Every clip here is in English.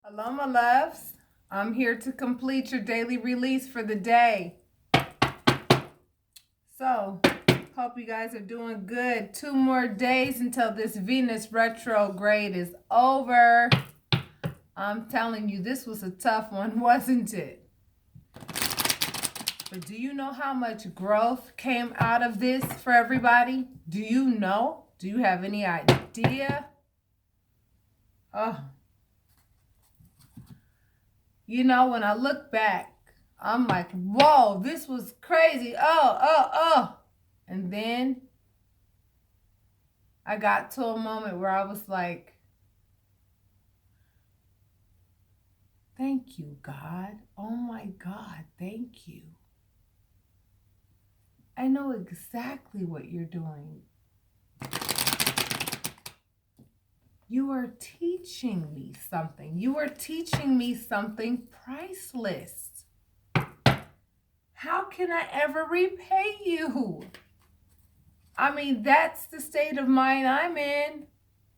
Hello, my loves. I'm here to complete your daily release for the day. So, hope you guys are doing good. 2 more days until this Venus retrograde is over. I'm telling you, this was a tough one, wasn't it? But do you know how much growth came out of this for everybody? Do you know? Do you have any idea? Oh. You know, when I look back, I'm like, whoa, this was crazy. Oh. And then I got to a moment where I was like, thank you, God. Oh my God, thank you. I know exactly what you're doing. You are teaching me something. You are teaching me something priceless. How can I ever repay you? I mean, that's the state of mind I'm in.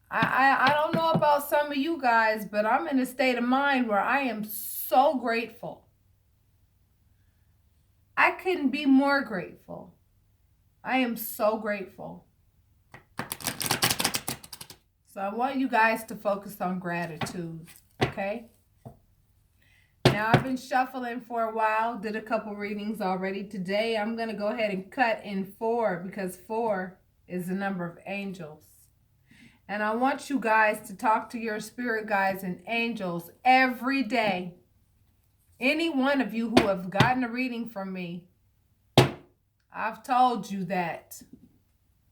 I don't know about some of you guys, but I'm in a state of mind where I am so grateful. I couldn't be more grateful. I am so grateful. So I want you guys to focus on gratitude, okay? Now, I've been shuffling for a while, did a couple readings already. Today, I'm going to go ahead and cut in 4 because 4 is the number of angels. And I want you guys to talk to your spirit guides and angels every day. Any one of you who have gotten a reading from me, I've told you that.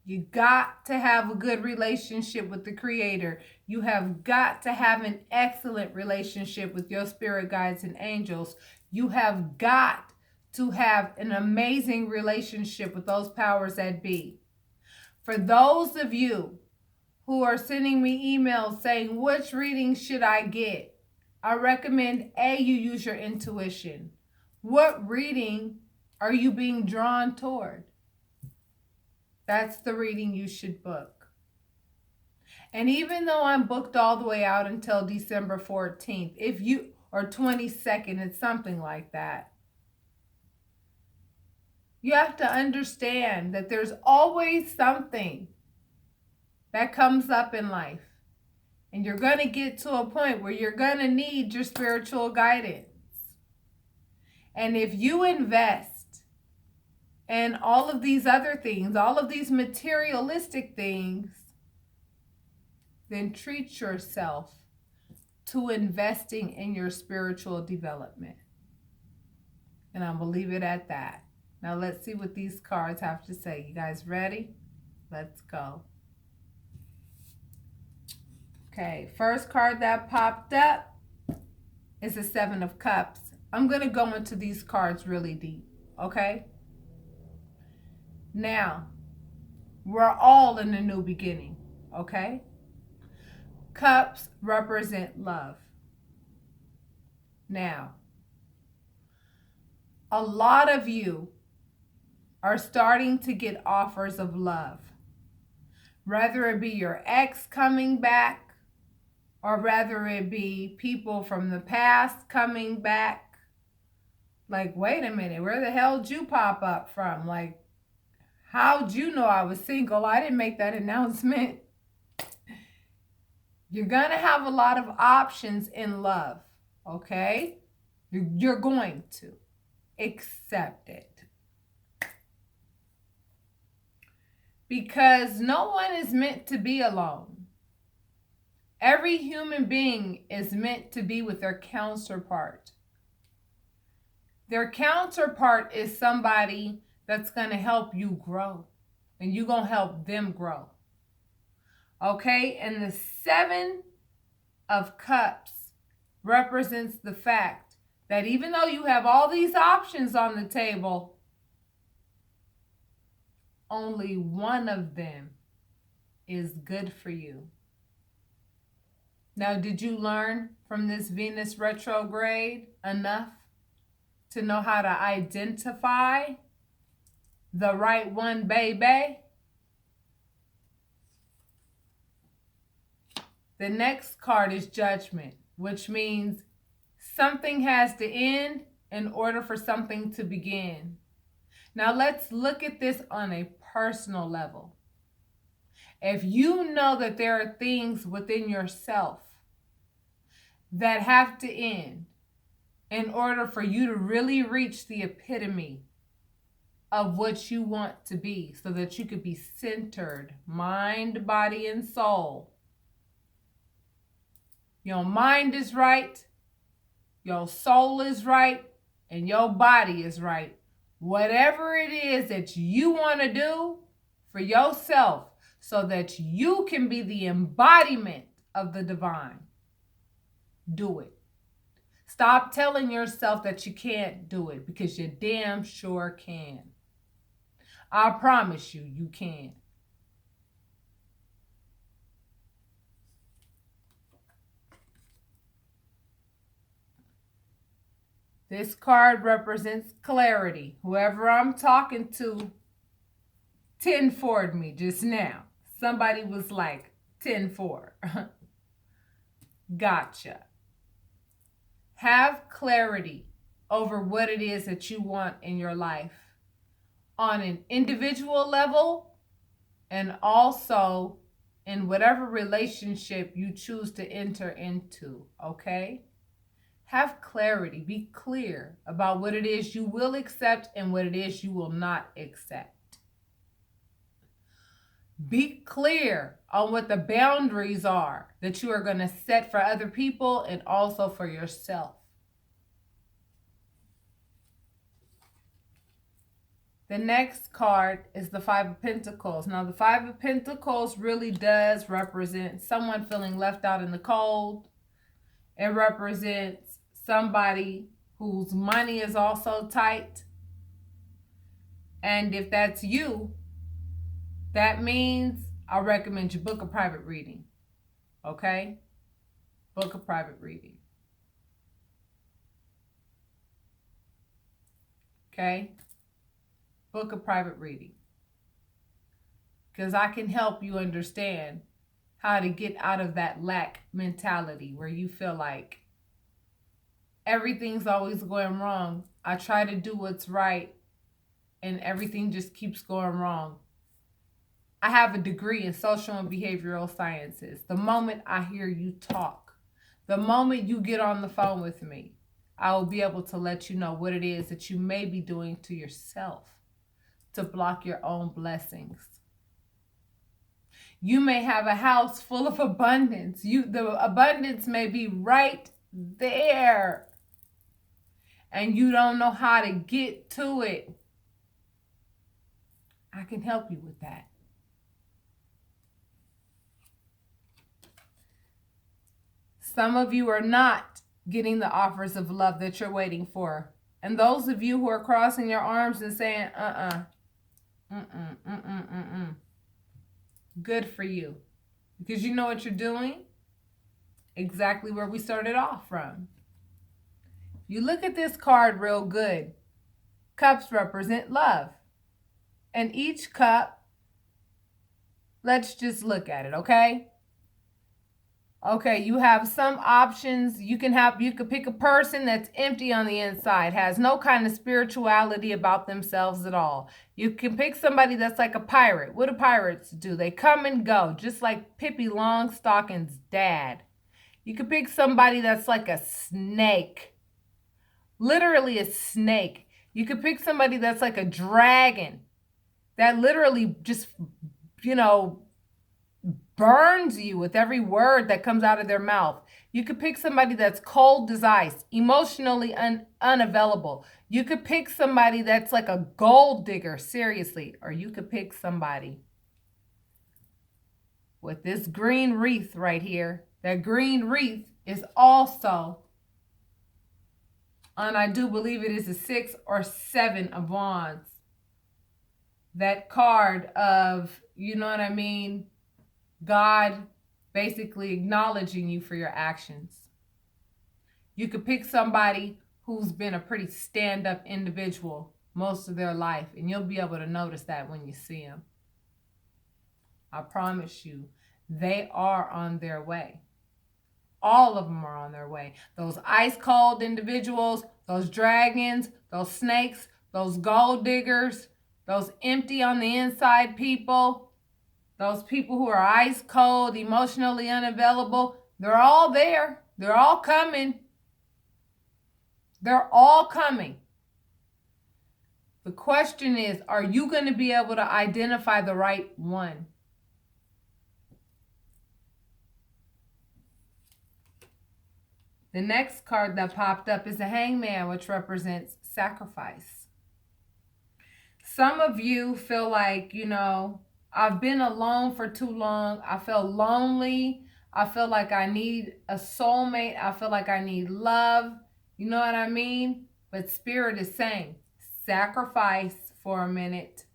You got to have a good relationship with the Creator. You have got to have an excellent relationship with your spirit guides and angels. You have got to have an amazing relationship with those powers that be. For those of you who are sending me emails saying, which reading should I get? I recommend you use your intuition. What reading are you being drawn toward? That's the reading you should book. And even though I'm booked all the way out until December 14th, or 22nd, it's something like that. You have to understand that there's always something that comes up in life. And you're going to get to a point where you're going to need your spiritual guidance. And if you invest in all of these other things, all of these materialistic things, then treat yourself to investing in your spiritual development. And I'm going to leave it at that. Now let's see what these cards have to say. You guys ready? Let's go. Okay, first card that popped up is the 7 of Cups. I'm going to go into these cards really deep, okay? Now, we're all in a new beginning, okay? Cups represent love. Now, a lot of you are starting to get offers of love. Whether it be your ex coming back, or whether it be people from the past coming back. Like, wait a minute, where the hell did you pop up from? Like, how'd you know I was single? I didn't make that announcement. You're going to have a lot of options in love, okay? You're going to accept it. Because no one is meant to be alone. Every human being is meant to be with their counterpart. Their counterpart is somebody that's going to help you grow. And you're going to help them grow. Okay? And the 7 of Cups represents the fact that even though you have all these options on the table, only one of them is good for you. Now, did you learn from this Venus retrograde enough to know how to identify the right one, baby? The next card is Judgment. which means something has to end in order for something to begin. Now let's look at this on a personal level. If you know that there are things within yourself that have to end in order for you to really reach the epitome of what you want to be, so that you could be centered, mind, body, and soul. Your mind is right, your soul is right, and your body is right. Whatever it is that you want to do for yourself, so that you can be the embodiment of the divine, do it. Stop telling yourself that you can't do it, because you damn sure can. I promise you, you can. This card represents clarity. Whoever I'm talking to 10-4'd me just now. Somebody was like 10-4. Gotcha. Have clarity over what it is that you want in your life on an individual level, and also in whatever relationship you choose to enter into, okay? Have clarity. Be clear about what it is you will accept and what it is you will not accept. Be clear on what the boundaries are that you are going to set for other people and also for yourself. The next card is the Five of Pentacles. Now, the Five of Pentacles really does represent someone feeling left out in the cold. It represents somebody whose money is also tight. And if that's you, that means I recommend you book a private reading. Okay? Book a private reading. Okay? Book a private reading. Because I can help you understand how to get out of that lack mentality where you feel like everything's always going wrong. I try to do what's right and everything just keeps going wrong. I have a degree in social and behavioral sciences. The moment I hear you talk, the moment you get on the phone with me, I will be able to let you know what it is that you may be doing to yourself to block your own blessings. You may have a house full of abundance. The abundance may be right there, and you don't know how to get to it. I can help you with that. Some of you are not getting the offers of love that you're waiting for. And those of you who are crossing your arms and saying, good for you. Because you know what you're doing? Exactly where we started off from. You look at this card real good. Cups represent love. And each cup, let's just look at it, okay? Okay, you have some options. You could pick a person that's empty on the inside, has no kind of spirituality about themselves at all. You can pick somebody that's like a pirate. What do pirates do? They come and go, just like Pippi Longstocking's dad. You could pick somebody that's like a snake. Literally a snake. You could pick somebody that's like a dragon that literally just, burns you with every word that comes out of their mouth. You could pick somebody that's cold as ice, emotionally unavailable. You could pick somebody that's like a gold digger, seriously. Or you could pick somebody with this green wreath right here. That green wreath is also on, I do believe it is a 6 or 7 of wands. That card of, you know what I mean? God basically acknowledging you for your actions. You could pick somebody who's been a pretty stand-up individual most of their life, and you'll be able to notice that when you see them. I promise you, they are on their way. All of them are on their way. Those ice cold individuals, those dragons, those snakes, those gold diggers, those empty on the inside people, those people who are ice cold, emotionally unavailable, they're all there. They're all coming. They're all coming. The question is, are you going to be able to identify the right one? The next card that popped up is the Hangman, which represents sacrifice. Some of you feel like, I've been alone for too long. I feel lonely. I feel like I need a soulmate. I feel like I need love. You know what I mean? But Spirit is saying, sacrifice for a minute.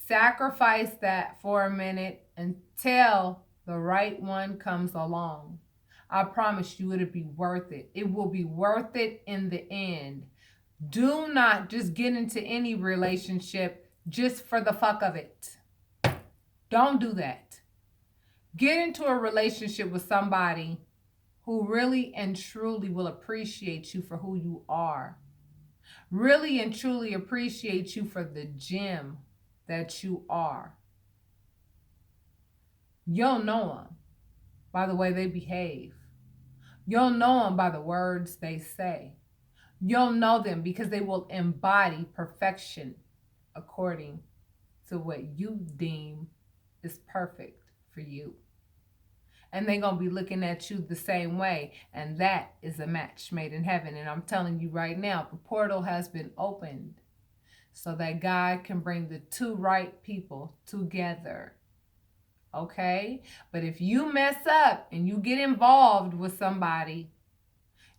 Sacrifice that for a minute until the right one comes along. I promise you it'll be worth it. It will be worth it in the end. Do not just get into any relationship just for the fuck of it. Don't do that. Get into a relationship with somebody who really and truly will appreciate you for who you are. Really and truly appreciate you for the gem that you are. You'll know them by the way they behave. You'll know them by the words they say. You'll know them because they will embody perfection according to what you deem is perfect for you. And they're going to be looking at you the same way. And that is a match made in heaven. And I'm telling you right now, the portal has been opened so that God can bring the two right people together. Okay? But if you mess up and you get involved with somebody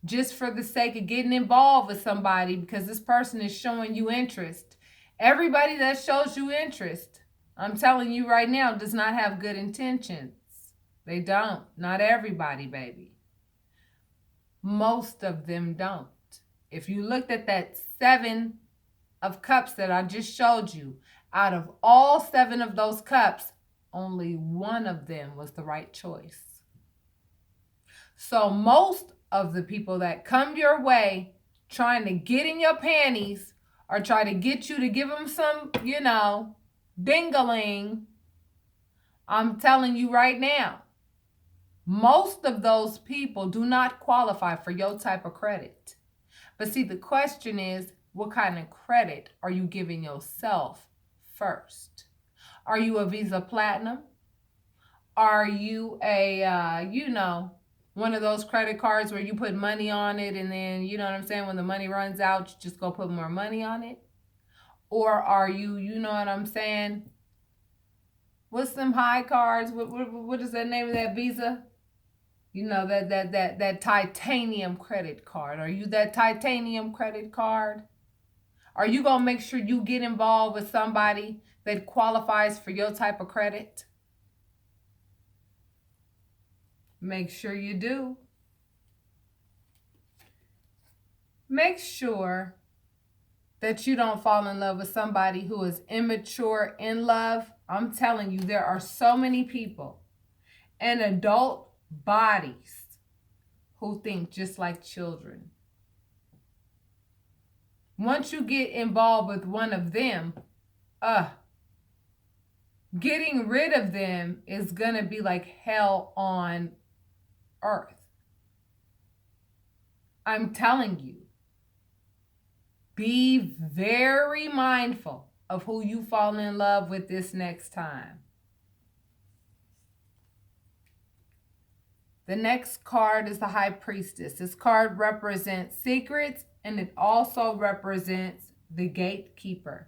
just for the sake of getting involved with somebody because this person is showing you interest, everybody that shows you interest, I'm telling you right now, does not have good intentions. They don't. Not everybody, baby. Most of them don't. If you looked at that 7 of cups that I just showed you, out of all 7 of those cups, only 1 of them was the right choice. So most of the people that come your way trying to get in your panties or try to get you to give them some, ding-a-ling, I'm telling you right now, most of those people do not qualify for your type of credit. But see, the question is, what kind of credit are you giving yourself first? Are you a Visa Platinum? Are you a, one of those credit cards where you put money on it and then, you know what I'm saying, when the money runs out, you just go put more money on it? Or are you, you know what I'm saying, what's them high cards? What is the name of that Visa? That titanium credit card. Are you that titanium credit card? Are you going to make sure you get involved with somebody that qualifies for your type of credit? Make sure you do. Make sure that you don't fall in love with somebody who is immature in love. I'm telling you, there are so many people in adult bodies who think just like children. Once you get involved with one of them, getting rid of them is going to be like hell on earth. I'm telling you, be very mindful of who you fall in love with this next time. The next card is the High Priestess. This card represents secrets and it also represents the gatekeeper.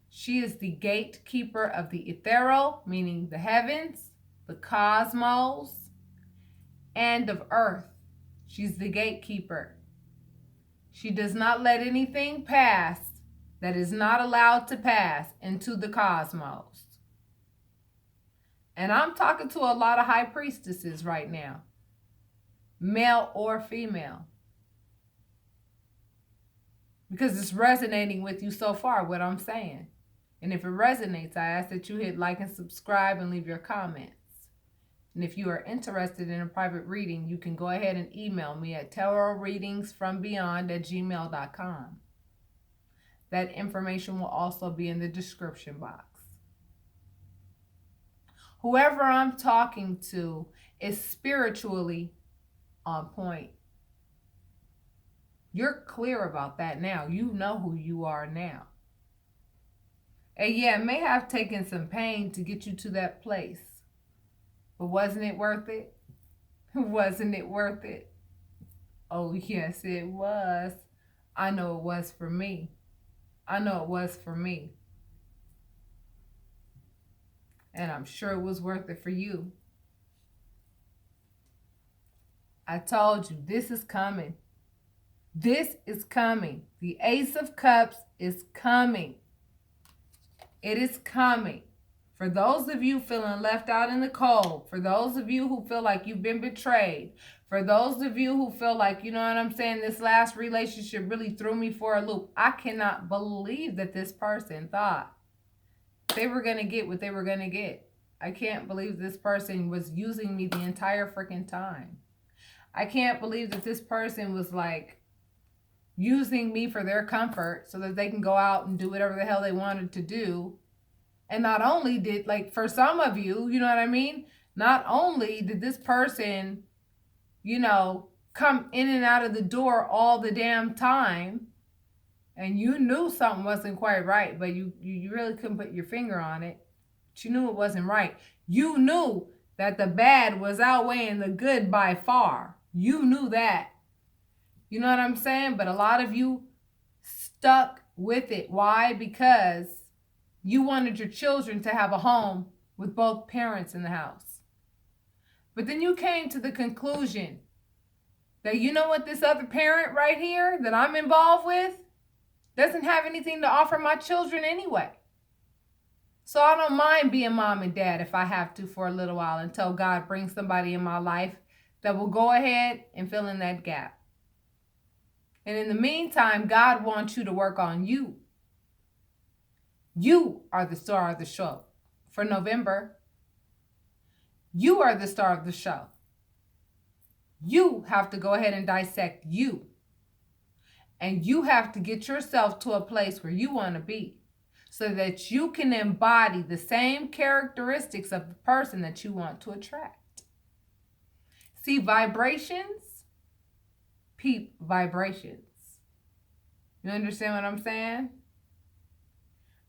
She is the gatekeeper of the ethereal, meaning the heavens, the cosmos, and of earth. She's the gatekeeper. She does not let anything pass that is not allowed to pass into the cosmos. And I'm talking to a lot of high priestesses right now, male or female, because it's resonating with you so far, what I'm saying. And if it resonates, I ask that you hit like and subscribe and leave your comments. And if you are interested in a private reading, you can go ahead and email me at tarotreadingsfrombeyond@gmail.com. That information will also be in the description box. Whoever I'm talking to is spiritually on point. You're clear about that now. You know who you are now. And yeah, it may have taken some pain to get you to that place. But wasn't it worth it? Wasn't it worth it? Oh, yes, it was. I know it was for me. I know it was for me. And I'm sure it was worth it for you. I told you, this is coming. This is coming. The Ace of Cups is coming. It is coming. For those of you feeling left out in the cold, for those of you who feel like you've been betrayed, for those of you who feel like, you know what I'm saying, this last relationship really threw me for a loop. I cannot believe that this person thought they were going to get what they were going to get. I can't believe this person was using me the entire freaking time. I can't believe that this person was like using me for their comfort so that they can go out and do whatever the hell they wanted to do. And not only did, like, for some of you, you know what I mean? Not only did this person, you know, come in and out of the door all the damn time, and you knew something wasn't quite right, but you really couldn't put your finger on it. But you knew it wasn't right. You knew that the bad was outweighing the good by far. You knew that. You know what I'm saying? But a lot of you stuck with it. Why? Because you wanted your children to have a home with both parents in the house. But then you came to the conclusion that, you know what, this other parent right here that I'm involved with doesn't have anything to offer my children anyway. So I don't mind being mom and dad if I have to for a little while until God brings somebody in my life that will go ahead and fill in that gap. And in the meantime, God wants you to work on you. You are the star of the show for November. You are the star of the show. You have to go ahead and dissect you. And you have to get yourself to a place where you want to be so that you can embody the same characteristics of the person that you want to attract. See, vibrations, peep vibrations. You understand what I'm saying?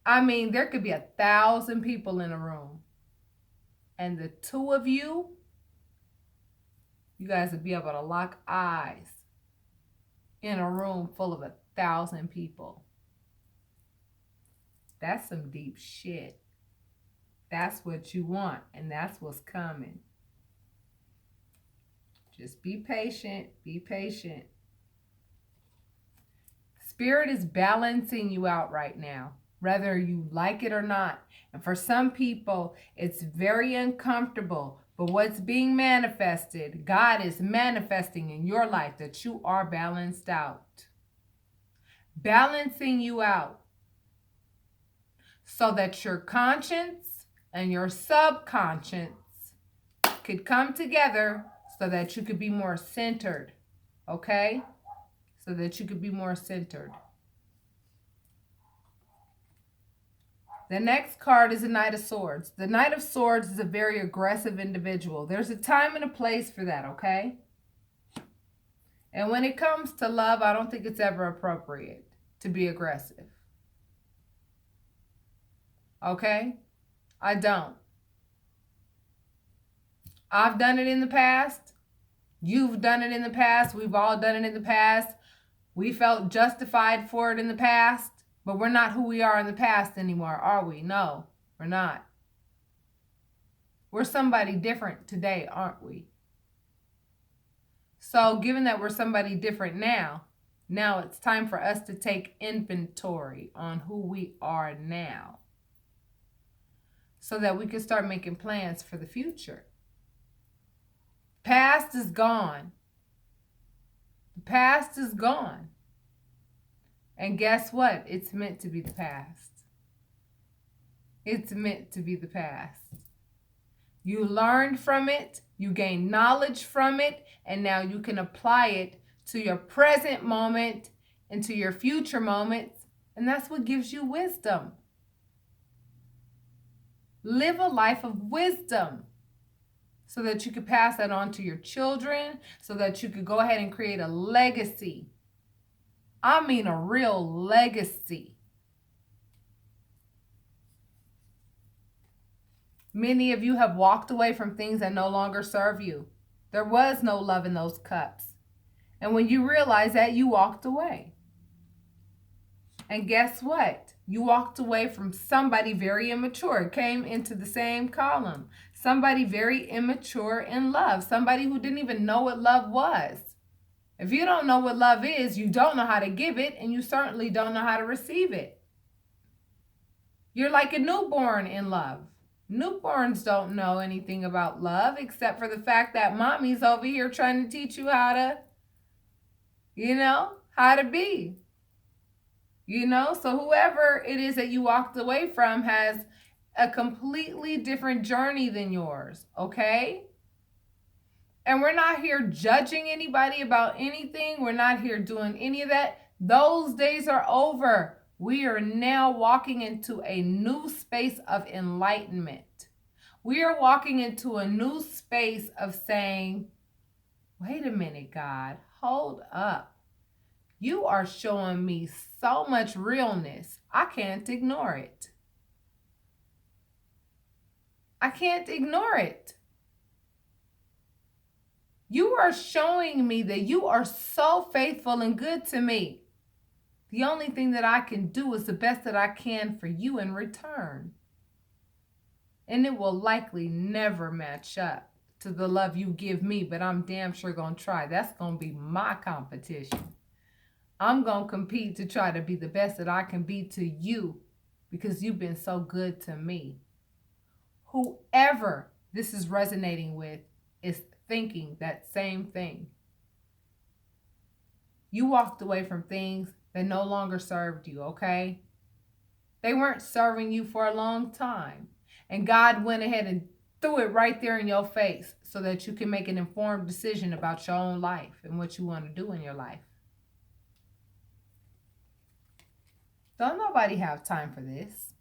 I mean, there could be 1,000 people in a room. And the two of you, you guys would be able to lock eyes in a room full of 1,000 people. That's some deep shit. That's what you want, and that's what's coming. Just be patient. Be patient. Spirit is balancing you out right now, whether you like it or not. And for some people, it's very uncomfortable. But what's being manifested, God is manifesting in your life that you are balanced out. Balancing you out so that your conscience and your subconscious could come together so that you could be more centered. Okay? So that you could be more centered. The next card is the Knight of Swords. The Knight of Swords is a very aggressive individual. There's a time and a place for that, okay? And when it comes to love, I don't think it's ever appropriate to be aggressive. Okay? I don't. I've done it in the past. You've done it in the past. We've all done it in the past. We felt justified for it in the past. But we're not who we are in the past anymore, are we? No, we're not. We're somebody different today, aren't we? So given that we're somebody different now it's time for us to take inventory on who we are now so that we can start making plans for the future. Past is gone. The past is gone. And guess what? It's meant to be the past. It's meant to be the past. You learned from it, you gained knowledge from it, and now you can apply it to your present moment and to your future moments, and that's what gives you wisdom. Live a life of wisdom so that you could pass that on to your children, so that you could go ahead and create a legacy. I mean a real legacy. Many of you have walked away from things that no longer serve you. There was no love in those cups. And when you realize that, you walked away. And guess what? You walked away from somebody very immature. It came into the same column. Somebody very immature in love. Somebody who didn't even know what love was. If you don't know what love is, you don't know how to give it, and you certainly don't know how to receive it. You're like a newborn in love. Newborns don't know anything about love except for the fact that mommy's over here trying to teach you how to, how to be. So whoever it is that you walked away from has a completely different journey than yours, okay? And we're not here judging anybody about anything. We're not here doing any of that. Those days are over. We are now walking into a new space of enlightenment. We are walking into a new space of saying, wait a minute, God, hold up. You are showing me so much realness. I can't ignore it. I can't ignore it. You are showing me that you are so faithful and good to me. The only thing that I can do is the best that I can for you in return. And it will likely never match up to the love you give me, but I'm damn sure going to try. That's going to be my competition. I'm going to compete to try to be the best that I can be to you because you've been so good to me. Whoever this is resonating with is thinking that same thing. You walked away from things that no longer served you, okay? They weren't serving you for a long time. And God went ahead and threw it right there in your face so that you can make an informed decision about your own life and what you want to do in your life. Don't nobody have time for this.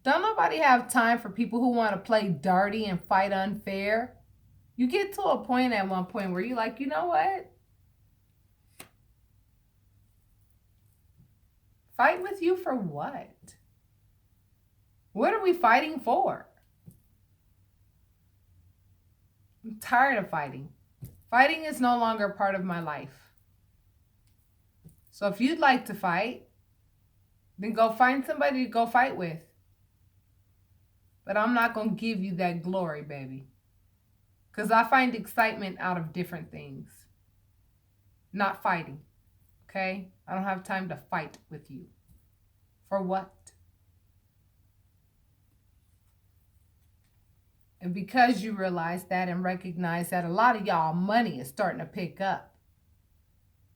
Don't nobody have time for people who want to play dirty and fight unfair. You get to a point at one point where you're like, you know what? Fight with you for what? What are we fighting for? I'm tired of fighting. Fighting is no longer part of my life. So if you'd like to fight, then go find somebody to go fight with. But I'm not going to give you that glory, baby. Because I find excitement out of different things. Not fighting. Okay? I don't have time to fight with you. For what? And because you realize that and recognize that a lot of y'all money is starting to pick up.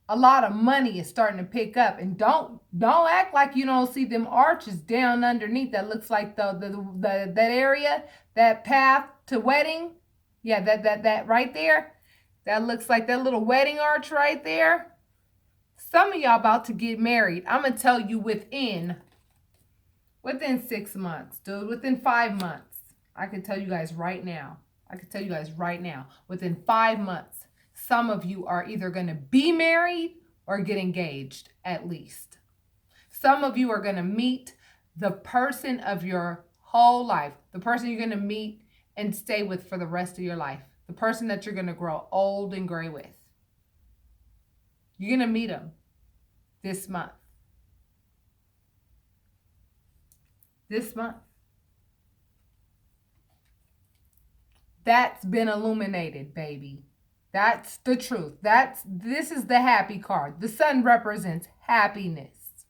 A lot of money is starting to pick up. And don't act like you don't see them arches down underneath that looks like that area, that path to wedding. Yeah, that right there. That looks like that little wedding arch right there. Some of y'all about to get married. I'm going to tell you within 6 months, dude. Within 5 months. I can tell you guys right now. Within 5 months, some of you are either going to be married or get engaged, at least. Some of you are going to meet the person of your whole life. The person you're going to meet and stay with for the rest of your life. The person that you're going to grow old and gray with. You're going to meet them this month. This month. That's been illuminated, baby. That's the truth. This is the happy card. The sun represents happiness.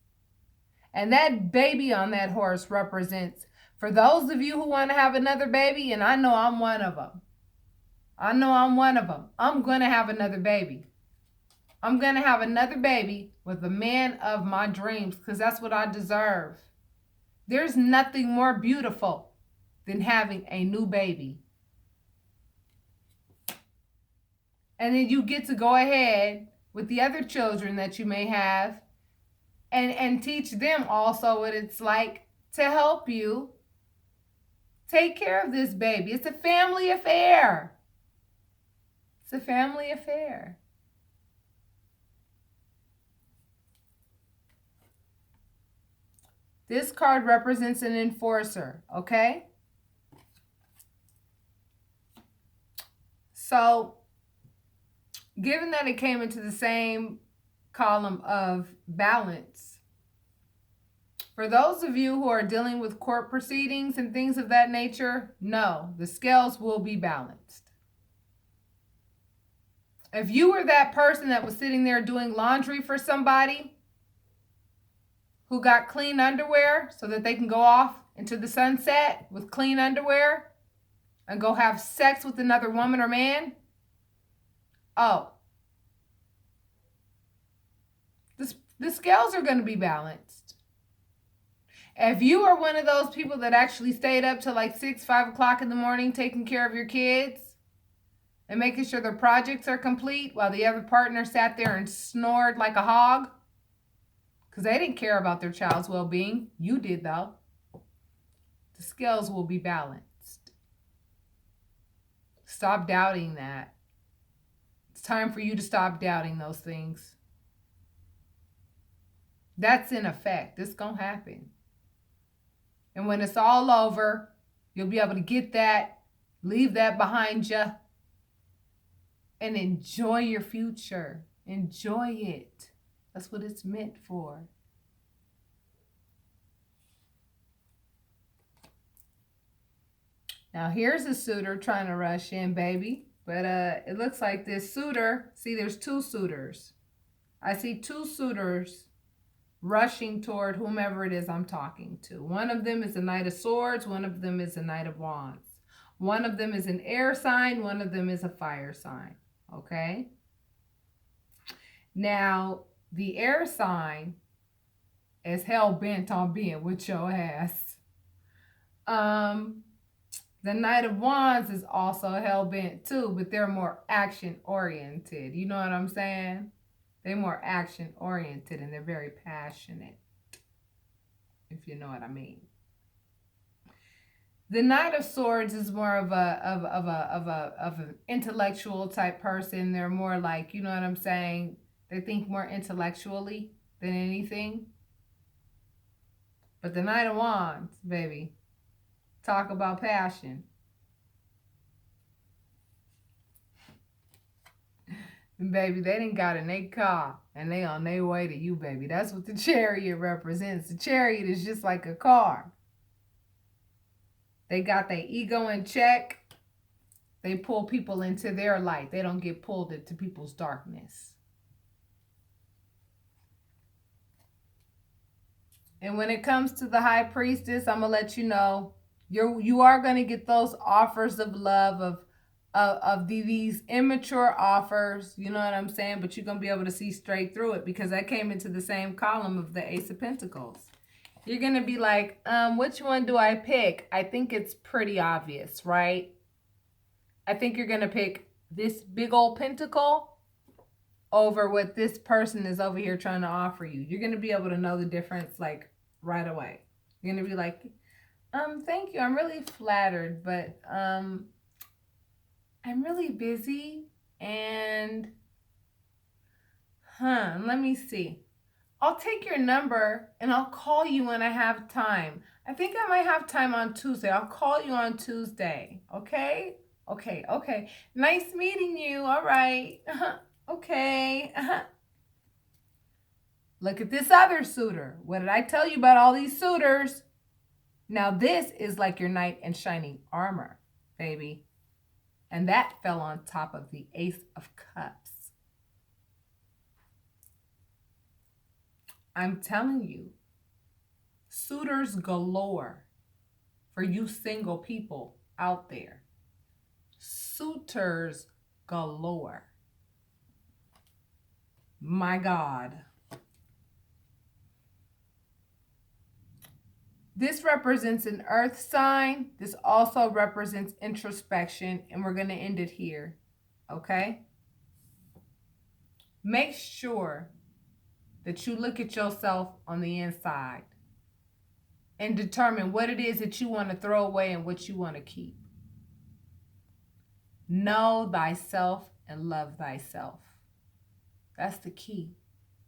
And that baby on that horse represents, for those of you who want to have another baby, and I know I'm one of them. I'm going to have another baby. I'm going to have another baby with the man of my dreams because that's what I deserve. There's nothing more beautiful than having a new baby. And then you get to go ahead with the other children that you may have and teach them also what it's like to help you take care of this baby. It's a family affair. It's a family affair. This card represents an enforcer, okay? So, given that it came into the same column of balance, for those of you who are dealing with court proceedings and things of that nature, no, the scales will be balanced. If you were that person that was sitting there doing laundry for somebody who got clean underwear so that they can go off into the sunset with clean underwear and go have sex with another woman or man, oh, the scales are going to be balanced. If you are one of those people that actually stayed up till like 6, 5 o'clock in the morning taking care of your kids and making sure their projects are complete while the other partner sat there and snored like a hog because they didn't care about their child's well-being, you did though, the scales will be balanced. Stop doubting that. It's time for you to stop doubting those things. That's in effect. It's going to happen. And when it's all over, you'll be able to get that, leave that behind you, and enjoy your future. Enjoy it. That's what it's meant for. Now, here's a suitor trying to rush in, baby. But it looks like this suitor, see, there's 2 suitors. I see 2 suitors rushing toward whomever it is I'm talking to. One of them is a Knight of Swords. One of them is a Knight of Wands. One of them is an air sign. One of them is a fire sign. Okay? Now, the air sign is hell-bent on being with your ass. The Knight of Wands is also hell-bent too, but they're more action-oriented. You know what I'm saying? They're more action-oriented and they're very passionate, if you know what I mean. The Knight of Swords is more of an intellectual type person. They're more like, you know what I'm saying? They think more intellectually than anything. But the Knight of Wands, baby, talk about passion. And baby, they done got in their car and they on their way to you, baby. That's what the Chariot represents. The Chariot is just like a car. They got their ego in check. They pull people into their light. They don't get pulled into people's darkness. And when it comes to the High Priestess, I'm going to let you know, you are going to get those offers of love, of these immature offers, you know what I'm saying? But you're going to be able to see straight through it because that came into the same column of the Ace of Pentacles. You're going to be like, which one do I pick? I think it's pretty obvious, right? I think you're going to pick this big old pentacle over what this person is over here trying to offer you. You're going to be able to know the difference like right away. You're going to be like, thank you. I'm really flattered, but I'm really busy and let me see. I'll take your number and I'll call you when I have time. I think I might have time on Tuesday. I'll call you on Tuesday. Okay? Okay. Nice meeting you. All right. Okay. Look at this other suitor. What did I tell you about all these suitors? Now this is like your knight in shining armor, baby. And that fell on top of the Ace of Cups. I'm telling you, suitors galore for you single people out there. Suitors galore. My God. This represents an earth sign. This also represents introspection, and we're going to end it here. Okay? Make sure that you look at yourself on the inside and determine what it is that you want to throw away and what you want to keep. Know thyself and love thyself. That's the key.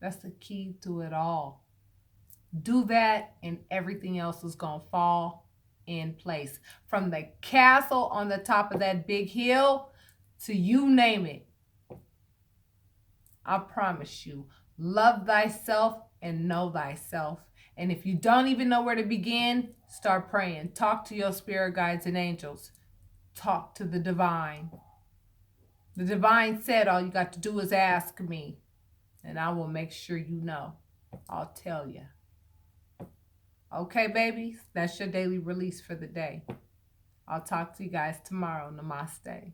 That's the key to it all. Do that and everything else is going to fall in place. From the castle on the top of that big hill to you name it. I promise you, love thyself and know thyself. And if you don't even know where to begin, start praying. Talk to your spirit guides and angels. Talk to the divine. The divine said all you got to do is ask me, and I will make sure you know. I'll tell you. Okay, babies? That's your daily release for the day. I'll talk to you guys tomorrow. Namaste.